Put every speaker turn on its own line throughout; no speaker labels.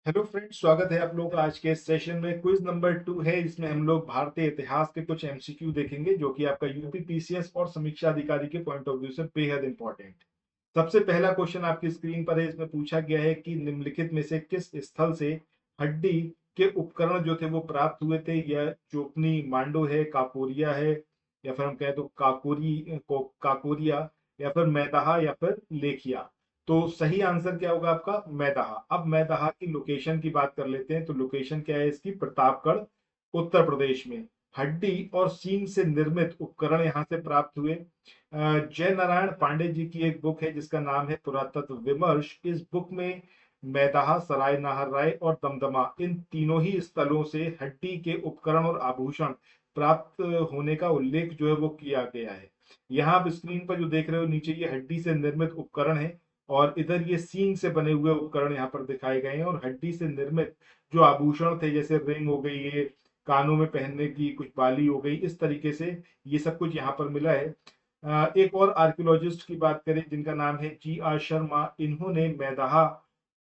Hello friends, स्वागत है आप लोगों का आज के इस सेशन में। क्विज नंबर 2 है। इसमें हम लोग भारतीय इतिहास के कुछ एमसीक्यू देखेंगे जो कि आपका यूपी पीसीएस और समीक्षा अधिकारी के पॉइंट ऑफ व्यू से बेहद इंपॉर्टेंट। सबसे पहला क्वेश्चन आपकी स्क्रीन पर है। इसमें पूछा गया है कि निम्नलिखित में से किस स्थल से हड्डी के उपकरण जो थे वो प्राप्त हुए थे। यह चोपनी मांडो है, काकोरिया है, या फिर हम कहें तो काकोरिया, या फिर मैदाहा, या फिर लेखिया। तो सही आंसर क्या होगा आपका? मैदाहा। अब मैदाहा की लोकेशन की बात कर लेते हैं। तो लोकेशन क्या है इसकी? प्रतापगढ़, उत्तर प्रदेश में। हड्डी और सींग से निर्मित उपकरण यहाँ से प्राप्त हुए। जय नारायण पांडे जी की एक बुक है जिसका नाम है पुरातत्व विमर्श। इस बुक में मैदाहा, सराय नाहर और दमदमा, इन तीनों ही स्थलों से हड्डी के उपकरण और आभूषण प्राप्त होने का उल्लेख जो है वो किया गया है। यहाँ आप स्क्रीन पर जो देख रहे हो नीचे, ये हड्डी से निर्मित उपकरण है और इधर ये सींग से बने हुए उपकरण यहाँ पर दिखाए गए हैं। और हड्डी से निर्मित जो आभूषण थे, जैसे रिंग हो गई, ये कानों में पहनने की कुछ बाली हो गई, इस तरीके से ये सब कुछ यहाँ पर मिला है। एक और आर्कियोलॉजिस्ट की बात करें जिनका नाम है GR शर्मा। इन्होंने मैदाहा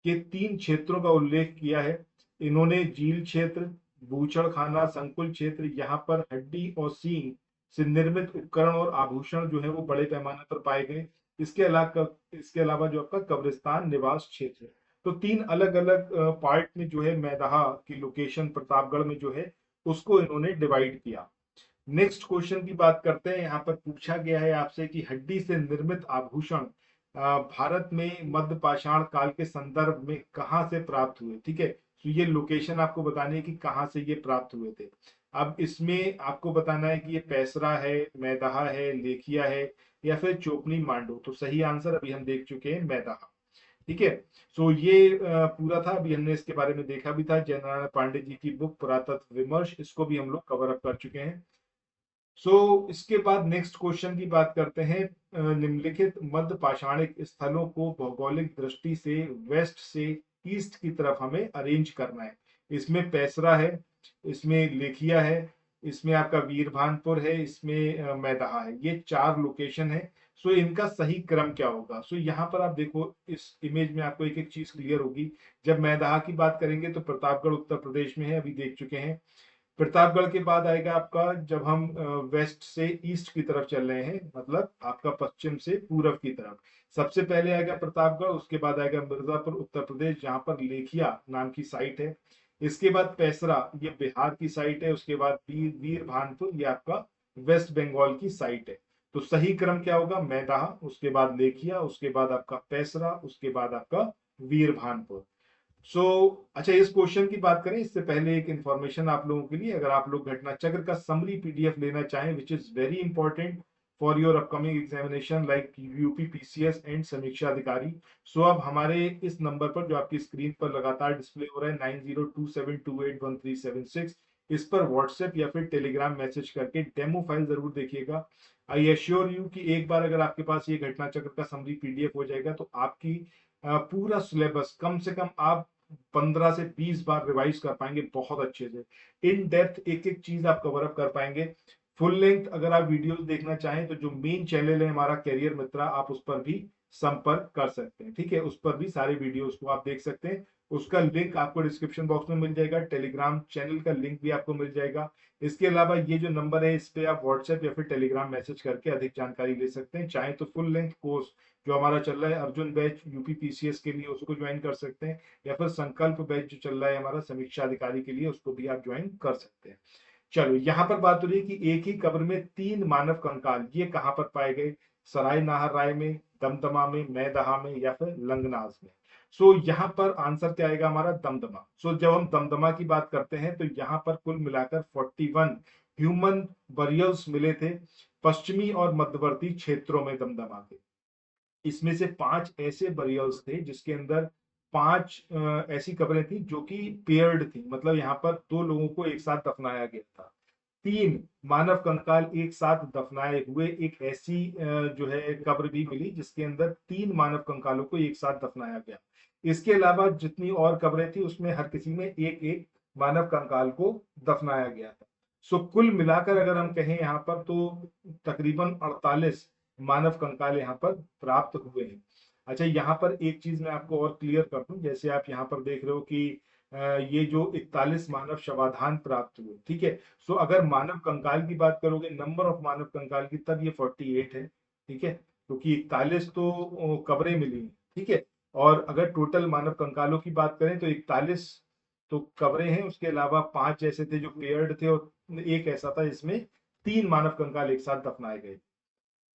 के 3 क्षेत्रों का उल्लेख किया है। इन्होंने झील क्षेत्र, बूचड़ खाना, संकुल क्षेत्र, यहाँ पर हड्डी और सींग से निर्मित उपकरण और आभूषण जो है वो बड़े पैमाने पर पाए गए। इसके अलावा जो आपका कब्रिस्तान निवास क्षेत्र है। तो 3 अलग अलग पार्ट में जो है मैदाहा की लोकेशन प्रतापगढ़ में जो है उसको इन्होंने डिवाइड किया। नेक्स्ट क्वेश्चन की बात करते हैं। यहाँ पर पूछा गया है आपसे कि हड्डी से निर्मित आभूषण भारत में मध्य पाषाण काल के संदर्भ में कहाँ से प्राप्त हुए। ठीक है, तो ये लोकेशन आपको बतानी है कि कहाँ से ये प्राप्त हुए थे। अब इसमें आपको बताना है कि ये पैसरा है, मैदाहा है, लेखिया है, या फिर चोपनी मांडो। तो सही आंसर अभी हम देख चुके हैं, मैदाहा। ठीक है, सो ये पूरा था। अभी हमने इसके बारे में देखा भी था, जयनारायण पांडे जी की बुक पुरातत्व विमर्श, इसको भी हम लोग कवर अप कर चुके हैं। इसके बाद नेक्स्ट क्वेश्चन की बात करते हैं। निम्नलिखित मध्य पाषाणिक स्थलों को भौगोलिक दृष्टि से वेस्ट से ईस्ट की तरफ हमें अरेंज करना है। इसमें पैसरा है, इसमें लेखिया है, इसमें आपका वीरभानपुर है, इसमें मैदाहा है। ये 4 लोकेशन है। इनका सही क्रम क्या होगा? यहाँ पर आप देखो, इस इमेज में आपको एक एक चीज क्लियर होगी। जब मैदाहा की बात करेंगे तो प्रतापगढ़ उत्तर प्रदेश में है, अभी देख चुके हैं। प्रतापगढ़ के बाद आएगा आपका, जब हम वेस्ट से ईस्ट की तरफ चल रहे हैं, मतलब आपका पश्चिम से पूरब की तरफ, सबसे पहले आएगा प्रतापगढ़, उसके बाद आएगा मिर्जापुर उत्तर प्रदेश जहां पर लेखिया नाम की साइट है। इसके बाद पैसरा, ये बिहार की साइट है। उसके बाद वीर भानपुर, ये आपका वेस्ट बंगाल की साइट है। तो सही क्रम क्या होगा? मैदाहा, उसके बाद लेखिया, उसके बाद आपका पैसरा, उसके बाद आपका वीर भानपुर। अच्छा, इस क्वेश्चन की बात करें इससे पहले एक इंफॉर्मेशन आप लोगों के लिए। अगर आप लोग घटना चक्र का समरी पीडीएफ लेना चाहें, which is very important for your upcoming examination like UP PCS and समीक्षा अधिकारी, अब हमारे इस नंबर पर जो आपकी स्क्रीन पर लगातार डिस्प्ले हो रहा है, 9027281376, इस पर व्हाट्सएप या फिर टेलीग्राम मैसेज करके डेमो फाइल जरूर देखिएगा। आई एश्योर यू कि एक बार अगर आपके पास ये घटना चक्र का समरी पीडीएफ हो जाएगा तो आपकी पूरा सिलेबस कम से कम आप 15 से 20 बार रिवाइज कर पाएंगे बहुत अच्छे से। इन डेप्थ एक एक चीज आप कवर अप कर पाएंगे। फुल लेंथ अगर आप वीडियोस देखना चाहें तो जो मेन चैनल है हमारा कैरियर मित्रा, आप उस पर भी संपर्क कर सकते हैं। ठीक है, उस पर भी सारे वीडियोस को आप देख सकते हैं। उसका लिंक आपको डिस्क्रिप्शन बॉक्स में मिल जाएगा, टेलीग्राम चैनल का लिंक भी आपको मिल जाएगा। इसके अलावा ये जो नंबर है, इस पे आप व्हाट्सएप या फिर टेलीग्राम मैसेज करके अधिक जानकारी ले सकते हैं। चाहे तो फुल लेंथ कोर्स जो हमारा चल रहा है अर्जुन बैच यूपी पीसीएस के लिए, उसको ज्वाइन कर सकते हैं, या फिर संकल्प बैच जो चल रहा है हमारा समीक्षा अधिकारी के लिए, उसको भी आप ज्वाइन कर सकते हैं। चलो, यहाँ पर बात हो रही है कि एक ही कब्र में 3 मानव कंकाल ये कहाँ पर पाए गए? सराय नाहर राय में, दमदमा में, मैदहा में, या फिर लंगनाज में। यहाँ पर आंसर क्या आएगा हमारा? दमदमा। जब हम दमदमा की बात करते हैं तो यहाँ पर कुल मिलाकर 41 ह्यूमन बरियल्स मिले थे पश्चिमी और मध्यवर्ती क्षेत्रों में दमदमा के। इसमें से 5 ऐसे बरियल्स थे जिसके अंदर 5 ऐसी कब्रें थी जो कि पेयर्ड थी, मतलब यहाँ पर 2 लोगों को एक साथ दफनाया गया था। 3 मानव कंकाल एक साथ दफनाए हुए एक ऐसी जो है कब्र भी मिली जिसके अंदर 3 मानव कंकालों को एक साथ दफनाया गया। इसके अलावा जितनी और कब्रें थी उसमें हर किसी में एक एक मानव कंकाल को दफनाया गया था। कुल मिलाकर अगर हम कहें यहाँ पर तो तकरीबन 48 मानव कंकाल यहाँ पर प्राप्त हुए हैं। अच्छा, यहाँ पर एक चीज मैं आपको और क्लियर कर दूं, जैसे आप यहाँ पर देख रहे हो कि ये जो 41 मानव शवाधान प्राप्त हुए, ठीक है। सो अगर मानव कंकाल की बात करोगे, नंबर ऑफ मानव कंकाल की, तब ये 48 है, ठीक है, क्योंकि 41 तो कब्रें मिली हैं, ठीक है। और अगर टोटल मानव कंकालों की बात करें तो 41 तो कब्रें हैं, उसके अलावा 5 ऐसे थे जो पेयर्ड थे, और एक ऐसा था जिसमें 3 मानव कंकाल एक साथ दफनाए गए।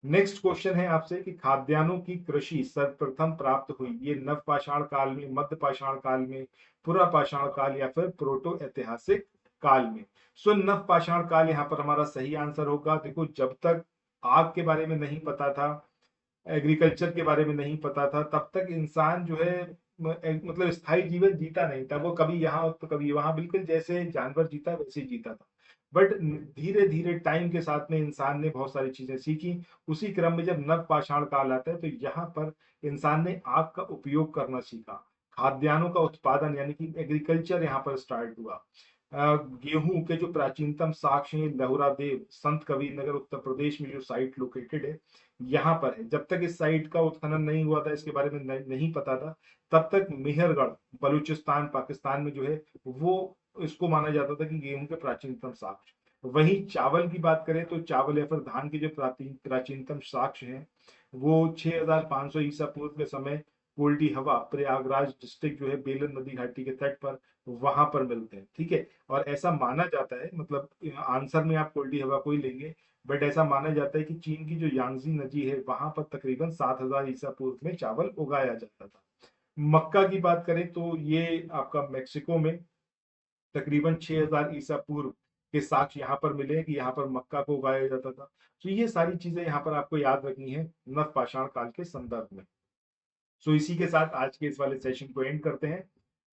नेक्स्ट क्वेश्चन है आपसे कि खाद्यान्नों की कृषि सर्वप्रथम प्राप्त हुई, ये नव पाषाण काल में, मध्य पाषाण काल में, पुरा पाषाण काल, या फिर प्रोटो ऐतिहासिक काल में। सो नव पाषाण काल यहाँ पर हमारा सही आंसर होगा। देखो, जब तक आग के बारे में नहीं पता था, एग्रीकल्चर के बारे में नहीं पता था, तब तक इंसान जो है मतलब स्थायी जीवन जीता नहीं था। वो कभी यहाँ तो कभी वहां, बिल्कुल जैसे जानवर जीता वैसे ही जीता था। बट धीरे धीरे टाइम के साथ में इंसान ने बहुत सारी चीजें सीखी। उसी क्रम में जब नव पाषाण काल आता है तो यहाँ पर इंसान ने आग का उपयोग करना सीखा, खाद्यान्नों का उत्पादन यानी कि एग्रीकल्चर यहाँ पर स्टार्ट हुआ। गेहूं के जो प्राचीनतम साक्ष्य हैं, लहुरा देव, संत कबीर नगर, उत्तर प्रदेश में जो साइट लोकेटेड है, यहाँ पर है। जब तक इस साइट का उत्खनन नहीं हुआ था, इसके बारे में नहीं पता था, तब तक मेहरगढ़ बलूचिस्तान पाकिस्तान में जो है वो इसको माना जाता था कि गेहूं के प्राचीनतम साक्ष्य। वहीं चावल की बात करें तो चावल या फिर धान के जो प्राचीनतम साक्ष्य हैं वो 6500 ईसा पूर्व के समय कोल्डी हवा, प्रयागराज डिस्ट्रिक्ट जो है बेलन नदी घाटी के तट पर, वहां पर मिलते हैं, ठीक है। और ऐसा माना जाता है, मतलब आंसर में आप कोल्डी हवा को ही लेंगे, बट ऐसा माना जाता है कि चीन की जो यांगजी नदी है वहां पर तकरीबन 7000 ईसा पूर्व में चावल उगाया जाता था। मक्का की बात करें तो ये आपका मेक्सिको में तकरीबन 6000 ईसा पूर्व के साक्ष्य यहाँ पर मिले कि यहाँ पर मक्का को उगाया जाता था। तो ये सारी चीजें यहाँ पर आपको याद रखनी है नव पाषाण काल के संदर्भ में। सो इसी के साथ आज के इस वाले सेशन को एंड करते हैं।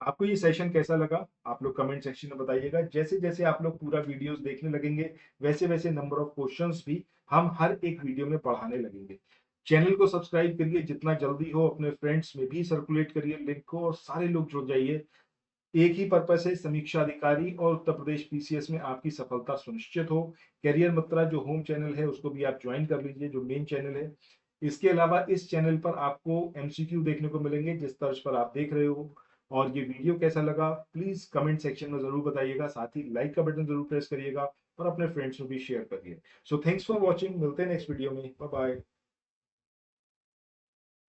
आपको ये सेशन कैसा लगा आप लोग कमेंट सेक्शन में बताइएगा। जैसे जैसे आप लोग पूरा वीडियोस देखने लगेंगे, वैसे वैसे नंबर ऑफ क्वेश्चंस भी हम हर एक वीडियो में पढ़ाने लगेंगे। चैनल को सब्सक्राइब करिए, जितना जल्दी हो अपने फ्रेंड्स में भी सर्कुलेट करिए लिंक को, और सारे लोग जुड़ जाइए। एक ही पर्पस है, समीक्षा अधिकारी और उत्तर प्रदेश पीसीएस में आपकी सफलता सुनिश्चित हो। करियर मित्रा जो होम चैनल है उसको भी आप ज्वाइन कर लीजिए, जो मेन चैनल है। इसके अलावा इस चैनल पर आपको एमसीक्यू देखने को मिलेंगे जिस तर्ज पर आप देख रहे हो। और ये वीडियो कैसा लगा प्लीज कमेंट सेक्शन में जरूर बताइएगा, साथ ही लाइक का बटन जरूर प्रेस करिएगा और अपने फ्रेंड्स में भी शेयर करिए। सो थैंक्स फॉर वॉचिंग, मिलते हैं नेक्स्ट वीडियो में, बाय बाय।